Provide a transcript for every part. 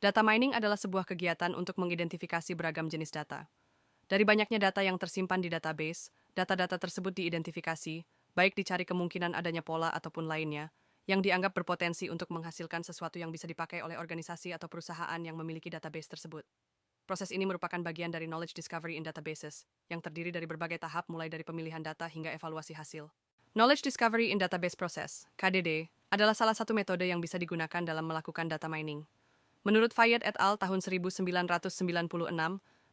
Data mining adalah sebuah kegiatan untuk mengidentifikasi beragam jenis data. Dari banyaknya data yang tersimpan di database, data-data tersebut diidentifikasi, baik dicari kemungkinan adanya pola ataupun lainnya, yang dianggap berpotensi untuk menghasilkan sesuatu yang bisa dipakai oleh organisasi atau perusahaan yang memiliki database tersebut. Proses ini merupakan bagian dari knowledge discovery in databases, yang terdiri dari berbagai tahap mulai dari pemilihan data hingga evaluasi hasil. Knowledge discovery in database process, KDD, adalah salah satu metode yang bisa digunakan dalam melakukan data mining. Menurut Fayed et al. Tahun 1996,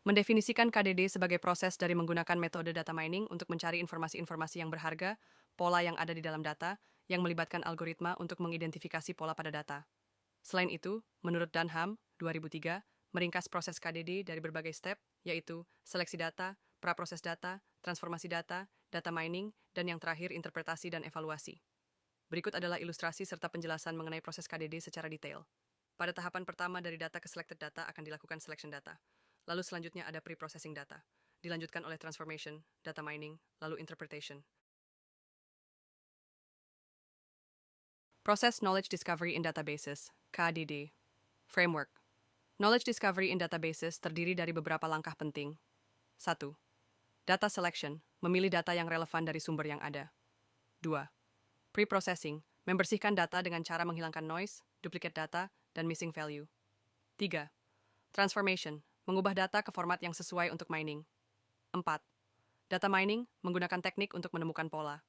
mendefinisikan KDD sebagai proses dari menggunakan metode data mining untuk mencari informasi-informasi yang berharga, pola yang ada di dalam data, yang melibatkan algoritma untuk mengidentifikasi pola pada data. Selain itu, menurut Dunham, 2003, meringkas proses KDD dari berbagai step, yaitu seleksi data, praproses data, transformasi data, data mining, dan yang terakhir interpretasi dan evaluasi. Berikut adalah ilustrasi serta penjelasan mengenai proses KDD secara detail. Pada tahapan pertama dari data ke selected data akan dilakukan selection data. Lalu selanjutnya ada pre-processing data. Dilanjutkan oleh transformation, data mining, lalu interpretation. Process Knowledge Discovery in Databases, KDD. Framework. Knowledge Discovery in Databases terdiri dari beberapa langkah penting. 1. Data Selection, memilih data yang relevan dari sumber yang ada. 2. Pre-processing, membersihkan data dengan cara menghilangkan noise, duplicate data, dan missing value. 3. Transformation, mengubah data ke format yang sesuai untuk mining. 4. Data mining, menggunakan teknik untuk menemukan pola.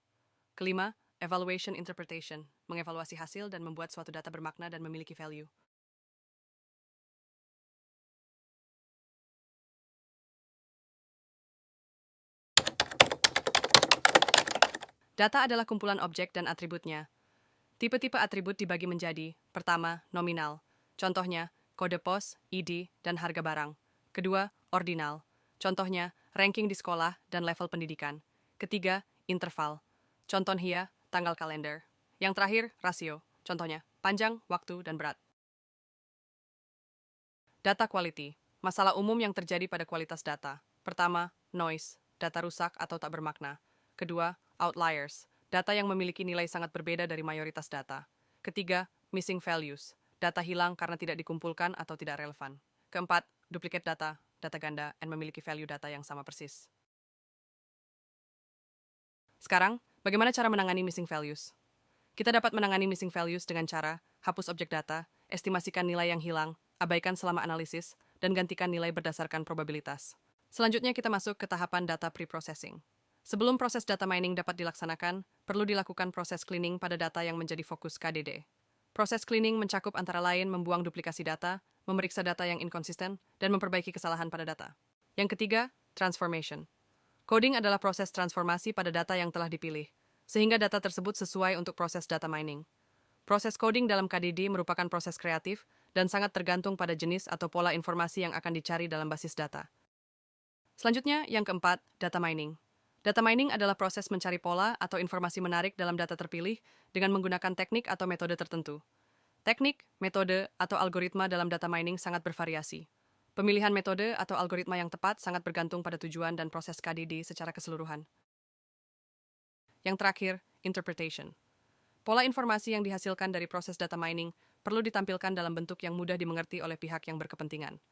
Kelima, evaluation interpretation, mengevaluasi hasil dan membuat suatu data bermakna dan memiliki value. Data adalah kumpulan objek dan atributnya. Tipe-tipe atribut dibagi menjadi, pertama, nominal. Contohnya, kode pos, ID, dan harga barang. Kedua, ordinal. Contohnya, ranking di sekolah dan level pendidikan. Ketiga, interval. Contohnya, tanggal kalender. Yang terakhir, rasio. Contohnya, panjang, waktu, dan berat. Data quality. Masalah umum yang terjadi pada kualitas data. Pertama, noise. Data rusak atau tak bermakna. Kedua, outliers. Data yang memiliki nilai sangat berbeda dari mayoritas data. Ketiga, missing values. Data hilang karena tidak dikumpulkan atau tidak relevan. Keempat, duplicate data, data ganda, dan memiliki value data yang sama persis. Sekarang, bagaimana cara menangani missing values? Kita dapat menangani missing values dengan cara hapus objek data, estimasikan nilai yang hilang, abaikan selama analisis, dan gantikan nilai berdasarkan probabilitas. Selanjutnya kita masuk ke tahapan data pre-processing. Sebelum proses data mining dapat dilaksanakan, perlu dilakukan proses cleaning pada data yang menjadi fokus KDD. Proses cleaning mencakup antara lain membuang duplikasi data, memeriksa data yang inkonsisten, dan memperbaiki kesalahan pada data. Yang ketiga, transformation. Coding adalah proses transformasi pada data yang telah dipilih, sehingga data tersebut sesuai untuk proses data mining. Proses coding dalam KDD merupakan proses kreatif dan sangat tergantung pada jenis atau pola informasi yang akan dicari dalam basis data. Selanjutnya, yang keempat, data mining. Data mining adalah proses mencari pola atau informasi menarik dalam data terpilih dengan menggunakan teknik atau metode tertentu. Teknik, metode, atau algoritma dalam data mining sangat bervariasi. Pemilihan metode atau algoritma yang tepat sangat bergantung pada tujuan dan proses KDD secara keseluruhan. Yang terakhir, interpretation. Pola informasi yang dihasilkan dari proses data mining perlu ditampilkan dalam bentuk yang mudah dimengerti oleh pihak yang berkepentingan.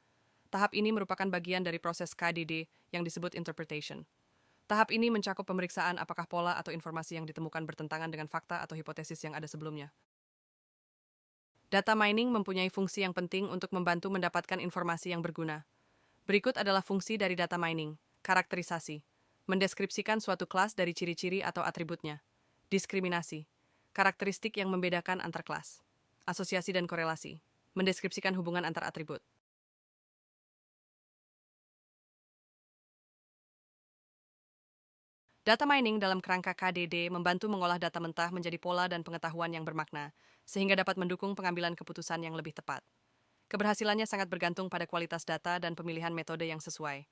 Tahap ini merupakan bagian dari proses KDD yang disebut interpretation. Tahap ini mencakup pemeriksaan apakah pola atau informasi yang ditemukan bertentangan dengan fakta atau hipotesis yang ada sebelumnya. Data mining mempunyai fungsi yang penting untuk membantu mendapatkan informasi yang berguna. Berikut adalah fungsi dari data mining. Karakterisasi. Mendeskripsikan suatu kelas dari ciri-ciri atau atributnya. Diskriminasi. Karakteristik yang membedakan antar kelas. Asosiasi dan korelasi. Mendeskripsikan hubungan antar atribut. Data mining dalam kerangka KDD membantu mengolah data mentah menjadi pola dan pengetahuan yang bermakna, sehingga dapat mendukung pengambilan keputusan yang lebih tepat. Keberhasilannya sangat bergantung pada kualitas data dan pemilihan metode yang sesuai.